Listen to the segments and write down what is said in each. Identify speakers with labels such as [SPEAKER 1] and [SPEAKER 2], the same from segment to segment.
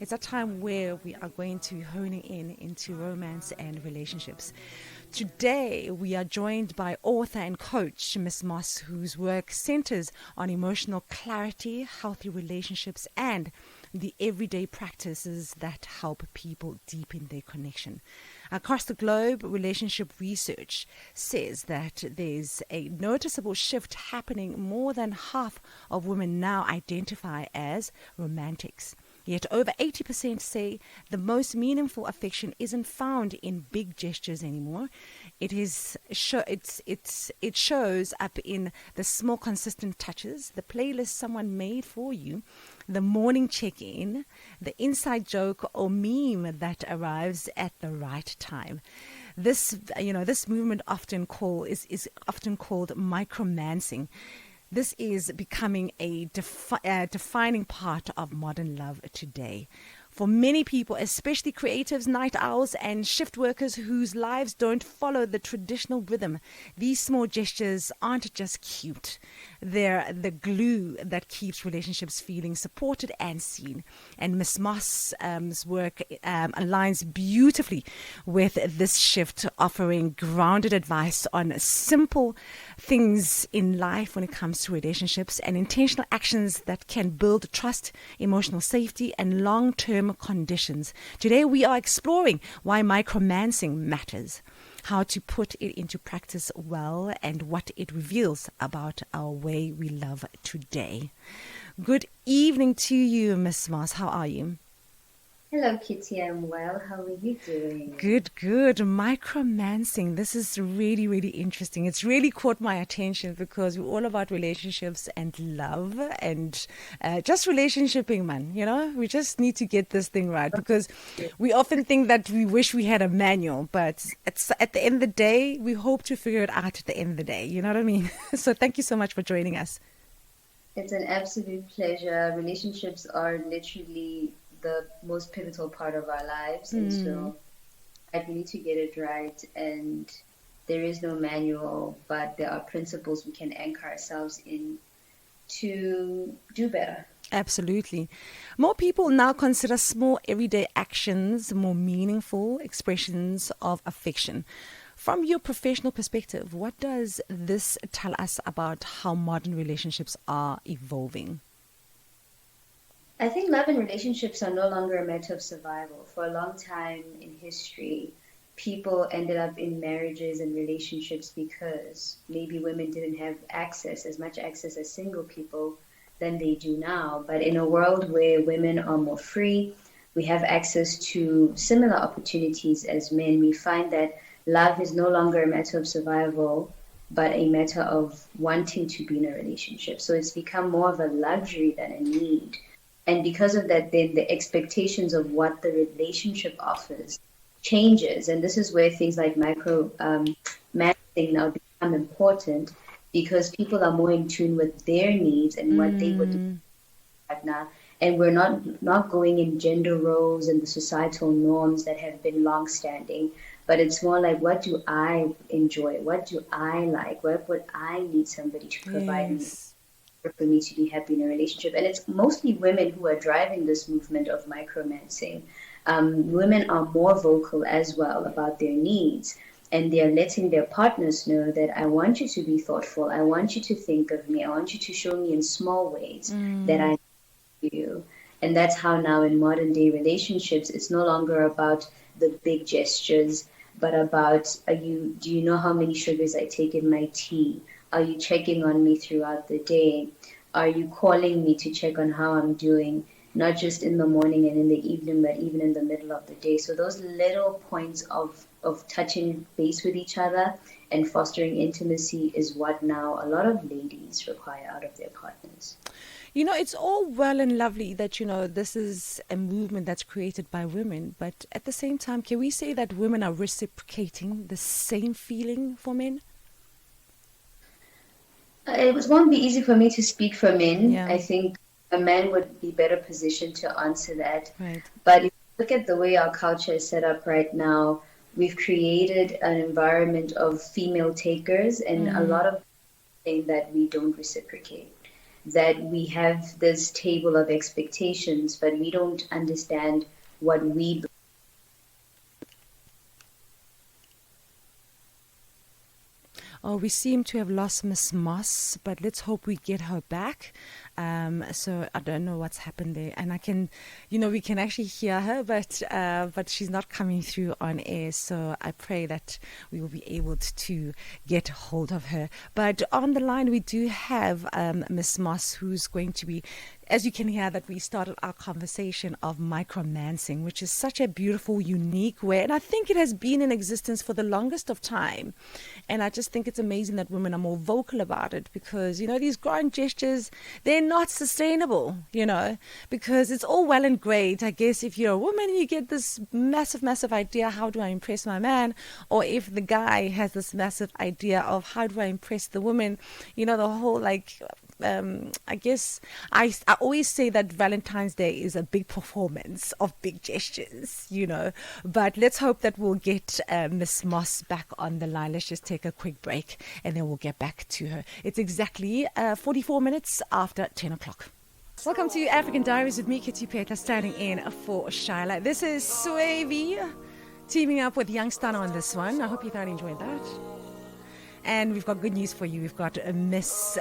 [SPEAKER 1] It's a time where we are going to be honing into romance and relationships. Today, we are joined by author and coach Miss Moss, whose work centers on emotional clarity, healthy relationships, and the everyday practices that help people deepen their connection. Across the globe, relationship research says that there's a noticeable shift happening. More than half of women now identify as romantics. Yet over 80% say the most meaningful affection isn't found in big gestures anymore. It shows up in the small consistent touches, the playlist someone made for you, the morning check-in, the inside joke or meme that arrives at the right time. This movement is often called micromancing. This is becoming a defining part of modern love today. For many people, especially creatives, night owls, and shift workers whose lives don't follow the traditional rhythm, these small gestures aren't just cute. They're the glue that keeps relationships feeling supported and seen. And Miss Moss's work aligns beautifully with this shift, offering grounded advice on simple things in life when it comes to relationships and intentional actions that can build trust, emotional safety, and long-term conditions. Today we are exploring why micromancing matters, how to put it into practice well, and what it reveals about our way we love today. Good evening to you, Miss Moss. How are you?
[SPEAKER 2] Hello, Kitty. I'm well. How are you doing?
[SPEAKER 1] Good, good. Micromancing. This is really, really interesting. It's really caught my attention because we're all about relationships and love and just relationshiping, man. You know, we just need to get this thing right because we often think that we wish we had a manual, but it's at the end of the day, we hope to figure it out at the end of the day. You know what I mean? So thank you so much for joining us.
[SPEAKER 2] It's an absolute pleasure. Relationships are literally the most pivotal part of our lives, and
[SPEAKER 1] Mm.
[SPEAKER 2] so we need to get it right. And there is no manual, but there are principles we can anchor ourselves in to do better.
[SPEAKER 1] Absolutely. More people now consider small everyday actions more meaningful expressions of affection. From your professional perspective, what does this tell us about how modern relationships are evolving?
[SPEAKER 2] I think love and relationships are no longer a matter of survival. For a long time in history, people ended up in marriages and relationships because maybe women didn't have as much access as single people than they do now. But in a world where women are more free, we have access to similar opportunities as men, we find that love is no longer a matter of survival, but a matter of wanting to be in a relationship. So it's become more of a luxury than a need. And because of that, then the expectations of what the relationship offers changes. And this is where things like managing now become important because people are more in tune with their needs and what they would
[SPEAKER 1] Mm,
[SPEAKER 2] like now. And we're not going in gender roles and the societal norms that have been long standing, but it's more like what do I enjoy? What do I like? What would I need somebody to provide me
[SPEAKER 1] yes.
[SPEAKER 2] for me to be happy in a relationship? And it's mostly women who are driving this movement of micromancing. Women are more vocal as well about their needs, and they're letting their partners know that I want you to be thoughtful. I want you to think of me. I want you to show me in small ways that
[SPEAKER 1] Mm,
[SPEAKER 2] I you. And that's how now in modern day relationships, it's no longer about the big gestures, but about do you know how many sugars I take in my tea? Are you checking on me throughout the day? Are you calling me to check on how I'm doing? Not just in the morning and in the evening, but even in the middle of the day. So those little points of touching base with each other and fostering intimacy is what now a lot of ladies require out of their partners.
[SPEAKER 1] You know, it's all well and lovely that, this is a movement that's created by women, but at the same time, can we say that women are reciprocating the same feeling for men?
[SPEAKER 2] Won't be easy for me to speak for men.
[SPEAKER 1] Yeah,
[SPEAKER 2] I think a man would be better positioned to answer that.
[SPEAKER 1] right.
[SPEAKER 2] But if you look at the way our culture is set up right now, we've created an environment of female takers and a
[SPEAKER 1] Mm,
[SPEAKER 2] lot of things that we don't reciprocate. that we have this table of expectations, but we don't understand what we.
[SPEAKER 1] Oh, we seem to have lost Miss Moss, but let's hope we get her back. So I don't know what's happened there, and I can, we can actually hear her, but she's not coming through on air. So I pray that we will be able to get hold of her. But on the line we do have Miss Moss, who's going to be. As you can hear, that we started our conversation of micromancing, which is such a beautiful, unique way. And I think it has been in existence for the longest of time. And I just think it's amazing that women are more vocal about it because, these grand gestures, they're not sustainable, because it's all well and great. I guess if you're a woman, you get this massive, massive idea, how do I impress my man? Or if the guy has this massive idea of how do I impress the woman, the whole I guess I always say that Valentine's Day is a big performance of big gestures, But let's hope that we'll get Miss Moss back on the line. Let's just take a quick break and then we'll get back to her. It's exactly 44 minutes after 10 o'clock. Welcome to African Diaries with me, Kitty Phetla, standing in for Shyla. This is Swavy teaming up with Young Stunner on this one. I hope you thoroughly enjoyed that. And we've got good news for you. We've got Miss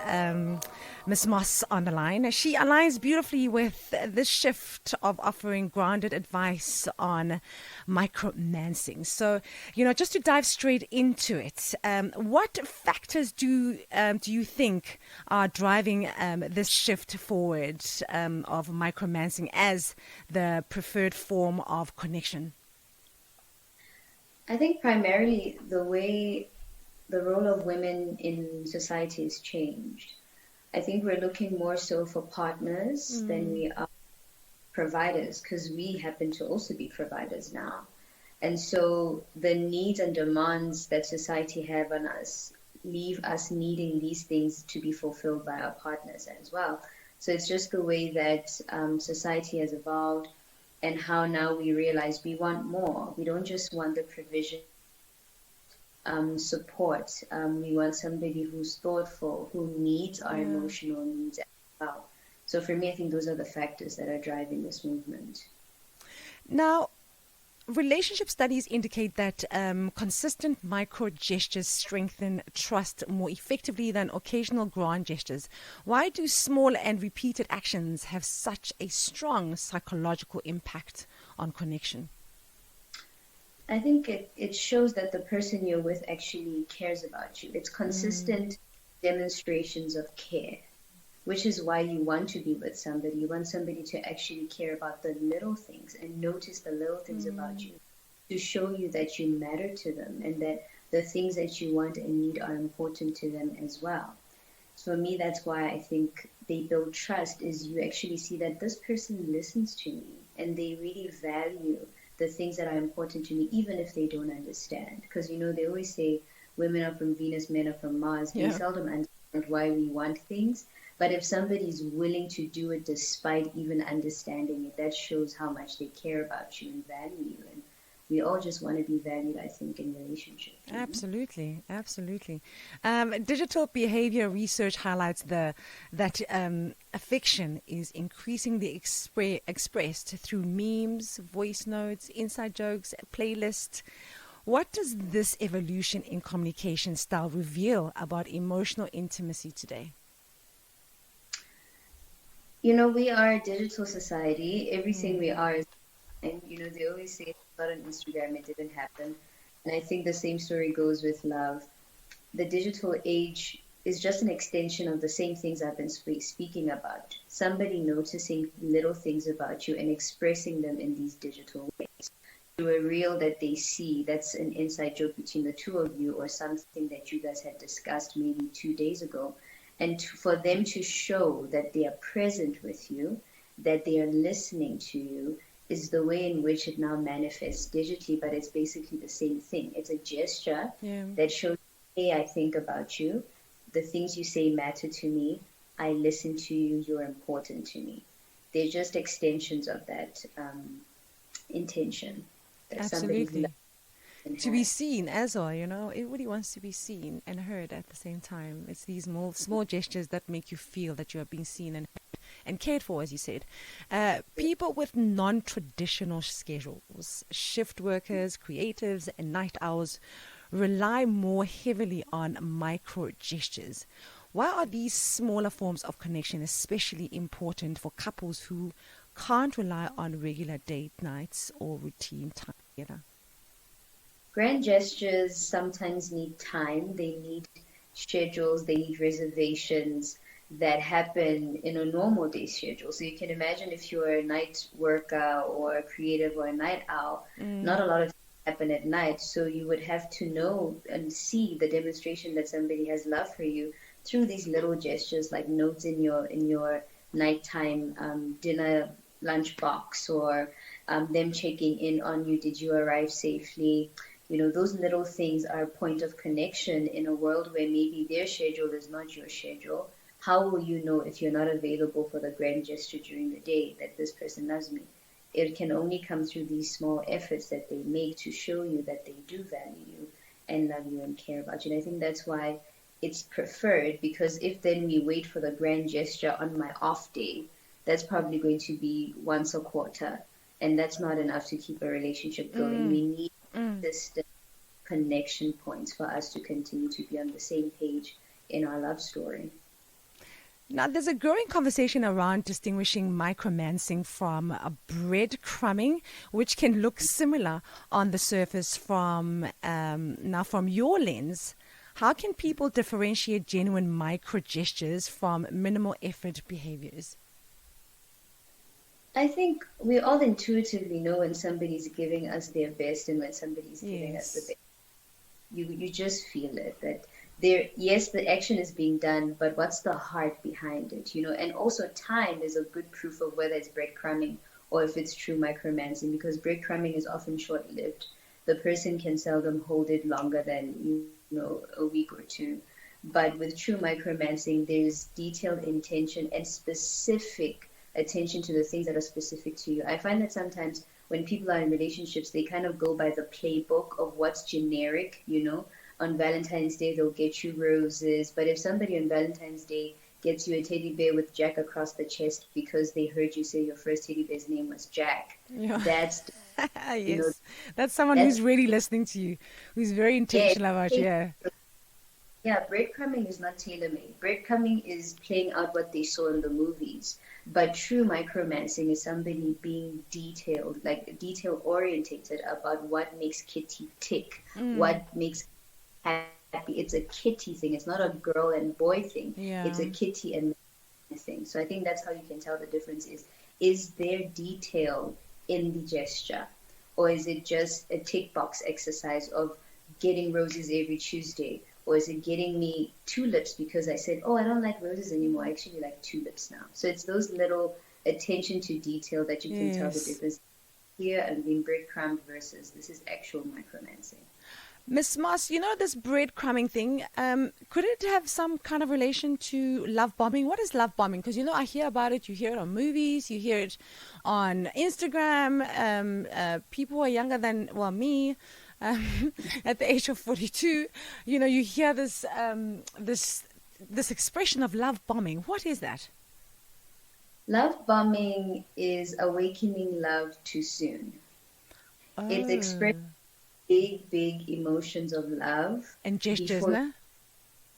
[SPEAKER 1] Moss on the line. She aligns beautifully with this shift of offering grounded advice on micromancing. So, just to dive straight into it, what factors do you think are driving this shift forward of micromancing as the preferred form of connection?
[SPEAKER 2] I think primarily the role of women in society has changed. I think we're looking more so for partners than we are providers, because we happen to also be providers now. And so the needs and demands that society have on us leave us needing these things to be fulfilled by our partners as well. So it's just the way that society has evolved and how now we realize we want more. We don't just want the provision support. We want somebody who's thoughtful, who meets our emotional needs as well. So for me, I think those are the factors that are driving this movement.
[SPEAKER 1] Now, relationship studies indicate that consistent micro gestures strengthen trust more effectively than occasional grand gestures. Why do small and repeated actions have such a strong psychological impact on connection?
[SPEAKER 2] I think it shows that the person you're with actually cares about you. It's consistent demonstrations of care, which is why you want to be with somebody. You want somebody to actually care about the little things and notice the little things about you, to show you that you matter to them and that the things that you want and need are important to them as well. So for me, that's why I think they build trust, is you actually see that this person listens to me and they really value the things that are important to me, even if they don't understand. Because, they always say women are from Venus, men are from Mars. They seldom understand why we want things. But if somebody's willing to do it despite even understanding it, that shows how much they care about you and value you. And we all just want to be valued, I think, in relationships.
[SPEAKER 1] Absolutely, absolutely. Digital behavior research highlights that affection is increasingly expressed through memes, voice notes, inside jokes, playlists. What does this evolution in communication style reveal about emotional intimacy today?
[SPEAKER 2] We are a digital society. Everything we are is, and they always say it's not on Instagram, it didn't happen. And I think the same story goes with love. The digital age is just an extension of the same things I've been speaking about. Somebody noticing little things about you and expressing them in these digital ways. Through a reel that they see, that's an inside joke between the two of you, or something that you guys had discussed maybe 2 days ago. And for them to show that they are present with you, that they are listening to you, is the way in which it now manifests digitally, but it's basically the same thing. It's a gesture that shows, hey, I think about you. The things you say matter to me. I listen to you. You're important to me. They're just extensions of that intention. That
[SPEAKER 1] Absolutely.
[SPEAKER 2] can
[SPEAKER 1] To be
[SPEAKER 2] have.
[SPEAKER 1] seen as well, everybody wants to be seen and heard at the same time. It's these small gestures that make you feel that you are being seen and cared for, as you said. People with non-traditional schedules, shift workers, creatives, and night owls rely more heavily on micro gestures. Why are these smaller forms of connection especially important for couples who can't rely on regular date nights or routine time together?
[SPEAKER 2] Grand gestures sometimes need time, they need schedules, they need reservations that happen in a normal day schedule. So you can imagine if you're a night worker or a creative or a night owl, not a lot of things happen at night. So you would have to know and see the demonstration that somebody has love for you through these little gestures like notes in your nighttime dinner lunch box or them checking in on you. Did you arrive safely? Those little things are a point of connection in a world where maybe their schedule is not your schedule. How will you know if you're not available for the grand gesture during the day that this person loves me? It can only come through these small efforts that they make to show you that they do value you and love you and care about you. And I think that's why it's preferred, because if then we wait for the grand gesture on my off day, that's probably going to be once a quarter. And that's not enough to keep a relationship going. We need consistent connection points for us to continue to be on the same page in our love story.
[SPEAKER 1] Now, there's a growing conversation around distinguishing micromancing from breadcrumbing, which can look similar on the surface from your lens. How can people differentiate genuine micro gestures from minimal effort behaviors?
[SPEAKER 2] I think we all intuitively know when somebody's giving us their best and when somebody's giving us the
[SPEAKER 1] Yes.
[SPEAKER 2] best. You just feel it that there, yes, the action is being done, but what's the heart behind it? And also time is a good proof of whether it's breadcrumbing or if it's true micromancing, because breadcrumbing is often short-lived. The person can seldom hold it longer than a week or two. But with true micromancing, there's detailed intention and specific attention to the things that are specific to you. I find that sometimes when people are in relationships, they kind of go by the playbook of what's generic. On Valentine's Day, they'll get you roses. But if somebody on Valentine's Day gets you a teddy bear with Jack across the chest because they heard you say your first teddy bear's name was Jack,
[SPEAKER 1] Yeah.
[SPEAKER 2] that's, you know,
[SPEAKER 1] Yes. That's someone
[SPEAKER 2] that's,
[SPEAKER 1] who's really listening to you, who's very
[SPEAKER 2] yeah,
[SPEAKER 1] intentional about you. Yeah.
[SPEAKER 2] yeah, breadcrumbing is not tailor-made. Breadcrumbing is playing out what they saw in the movies. But true micromancing is somebody being detailed, like detail orientated about what makes Kitty tick, what makes happy. It's a Kitty thing. It's not a girl and boy thing. It's
[SPEAKER 1] Yeah.
[SPEAKER 2] a Kitty and man thing. So I think that's how you can tell the difference is there detail in the gesture, or is it just a tick box exercise of getting roses every Tuesday? Or is it getting me tulips because I said, oh, I don't like roses anymore. I actually like tulips now. So it's those little attention to detail that you can tell the
[SPEAKER 1] Yes.
[SPEAKER 2] difference here and being breadcrumbed versus this is actual micromancing.
[SPEAKER 1] Miss Moss, this breadcrumbing thing, could it have some kind of relation to love bombing? What is love bombing? Because, I hear about it. You hear it on movies. You hear it on Instagram. People who are younger than, well, me, at the age of 42, you hear this expression of love bombing. What is that?
[SPEAKER 2] Love bombing is awakening love too soon. It's
[SPEAKER 1] Oh,
[SPEAKER 2] expressing big emotions of love
[SPEAKER 1] and gestures,
[SPEAKER 2] before
[SPEAKER 1] no?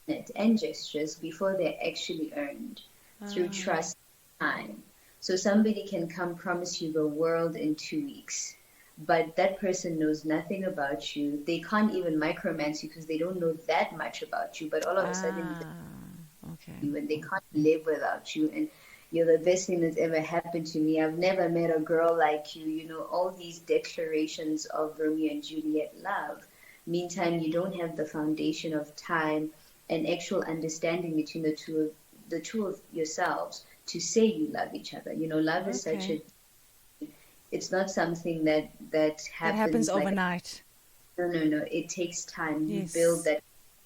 [SPEAKER 2] it and gestures before they're actually earned through trust and time. So somebody can come promise you the world in 2 weeks, but that person knows nothing about you. They can't even micromance you because they don't know that much about you, but all of a sudden
[SPEAKER 1] Okay.
[SPEAKER 2] you and they can't live without you, and you're the best thing that's ever happened to me. I've never met a girl like you. All these declarations of Romeo and Juliet love. Meantime, you don't have the foundation of time and actual understanding between the two of yourselves to say you love each other. Love is such
[SPEAKER 1] Okay.
[SPEAKER 2] it's not something that
[SPEAKER 1] That happens
[SPEAKER 2] happens like,
[SPEAKER 1] overnight.
[SPEAKER 2] no. It takes time. You build
[SPEAKER 1] Yes.
[SPEAKER 2] that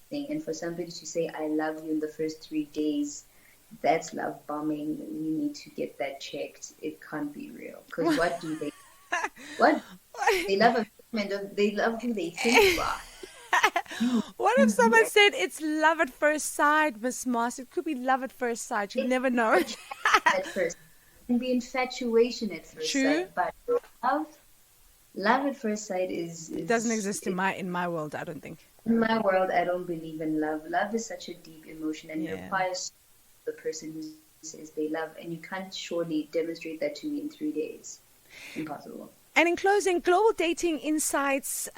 [SPEAKER 2] thing. And for somebody to say, I love you in the first 3 days, that's love bombing. We need to get that checked. It can't be real. Because what do they love? They love a They love who they think you are.
[SPEAKER 1] What if
[SPEAKER 2] You
[SPEAKER 1] someone
[SPEAKER 2] are
[SPEAKER 1] said it's love at first sight, Miss Moss? It could be love at first sight. You
[SPEAKER 2] it's
[SPEAKER 1] never know.
[SPEAKER 2] attraction at first. It can be infatuation at first
[SPEAKER 1] True.
[SPEAKER 2] sight, but love, love at first sight is
[SPEAKER 1] It doesn't
[SPEAKER 2] is
[SPEAKER 1] exist in my world, I don't think.
[SPEAKER 2] in my world. I don't believe in love. Love is such a deep emotion, and it
[SPEAKER 1] Yeah.
[SPEAKER 2] requires the person who says they love, and you can't surely demonstrate that to me in 3 days. Impossible.
[SPEAKER 1] And in closing, global dating insights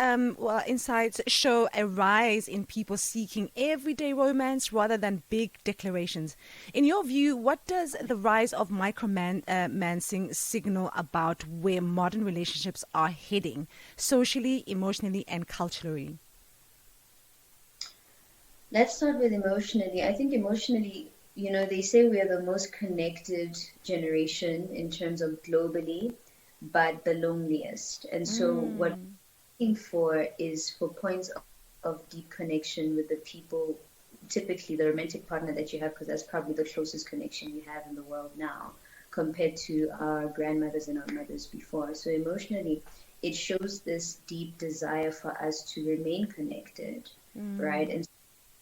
[SPEAKER 1] show a rise in people seeking everyday romance rather than big declarations. In your view, what does the rise of micromancing signal about where modern relationships are heading, socially, emotionally, and culturally?
[SPEAKER 2] Let's start with emotionally. I think emotionally, they say we are the most connected generation in terms of globally, but the loneliest. And so, what
[SPEAKER 1] Mm.
[SPEAKER 2] we're looking for is for points of deep connection with the people, typically the romantic partner that you have, because that's probably the closest connection we have in the world now compared to our grandmothers and our mothers before. So, emotionally, it shows this deep desire for us to remain connected, right?
[SPEAKER 1] Mm.
[SPEAKER 2] And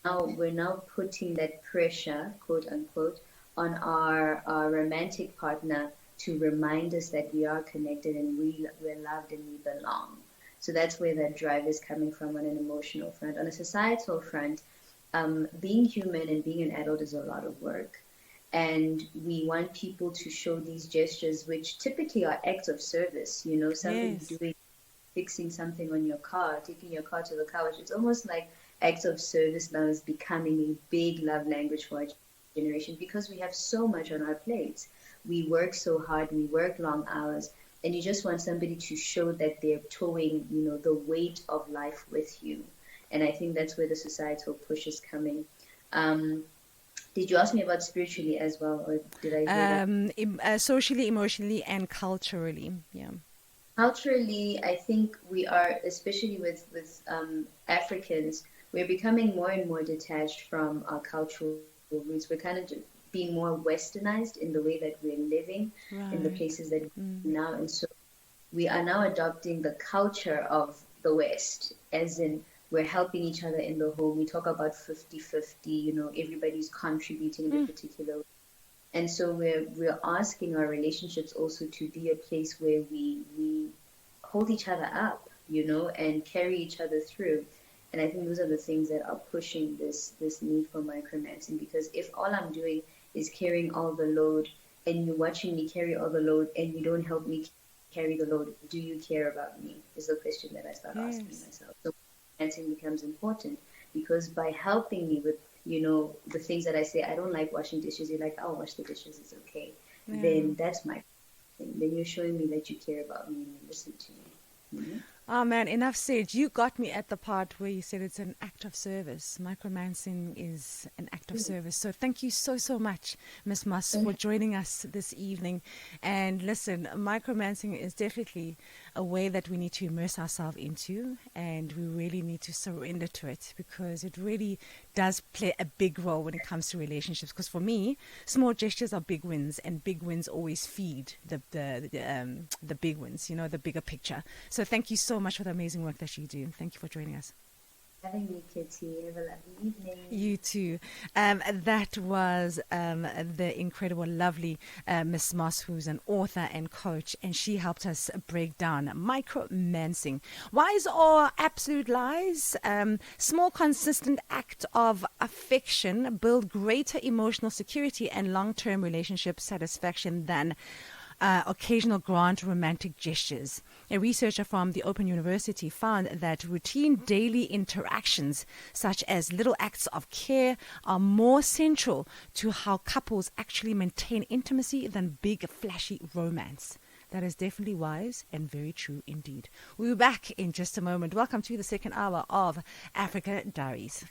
[SPEAKER 2] now we're now putting that pressure, quote unquote, on our romantic partner to remind us that we are connected and we're loved and we belong. So that's where that drive is coming from on an emotional front. On a societal front, being human and being an adult is a lot of work. And we want people to show these gestures, which typically are acts of service. Somebody
[SPEAKER 1] Yes.
[SPEAKER 2] doing fixing something on your car, taking your car to the car wash. It's almost like acts of service now is becoming a big love language for our generation because we have so much on our plates. We work so hard, we work long hours, and you just want somebody to show that they're towing, the weight of life with you. And I think that's where the societal push is coming. Um, did you ask me about spiritually as well, or did I hear that?
[SPEAKER 1] Socially, emotionally, and culturally. Yeah.
[SPEAKER 2] Culturally, I think we are, especially with Africans, we're becoming more and more detached from our cultural roots. We're kind of being more westernized in the way that we're living in the
[SPEAKER 1] Right.
[SPEAKER 2] places that
[SPEAKER 1] Mm.
[SPEAKER 2] we now. And so we are now adopting the culture of the West, as in we're helping each other in the home. We talk about 50-50, everybody's contributing in a
[SPEAKER 1] Mm.
[SPEAKER 2] particular way. And so we're asking our relationships also to be a place where we hold each other up, and carry each other through. And I think those are the things that are pushing this need for micromancing. Because if all I'm doing is carrying all the load, and you're watching me carry all the load, and you don't help me carry the load, do you care about me? Is the question that I start asking
[SPEAKER 1] Yes.
[SPEAKER 2] myself. So micromancing becomes important because by helping me with the things that I say, I don't like washing dishes. You're like, I'll wash the dishes. It's okay.
[SPEAKER 1] Yeah.
[SPEAKER 2] Then that's my thing. Then you're showing me that you care about me and you listen to me.
[SPEAKER 1] Oh man, enough said. You got me at the part where you said it's an act of service. Micromancing is an act of
[SPEAKER 2] Mhm.
[SPEAKER 1] service. So thank you so, so much, Miss Moss, for
[SPEAKER 2] Thank
[SPEAKER 1] joining us this evening. And listen, micromancing is definitely a way that we need to immerse ourselves into, and we really need to surrender to it because it really does play a big role when it comes to relationships. Because for me, small gestures are big wins, and big wins always feed the big wins. The bigger picture. So thank you so much for the amazing work that you do. Thank you for joining us.
[SPEAKER 2] you for having me, Kitty. Have a lovely evening.
[SPEAKER 1] You too. That was the incredible, lovely Miss Moss, who's an author and coach, and she helped us break down micromancing. Wise or absolute lies? Small, consistent act of affection build greater emotional security and long-term relationship satisfaction than occasional grand romantic gestures. A researcher from the Open University found that routine daily interactions, such as little acts of care, are more central to how couples actually maintain intimacy than big, flashy romance. That is definitely wise and very true indeed. We'll be back in just a moment. Welcome to the second hour of Africa Diaries.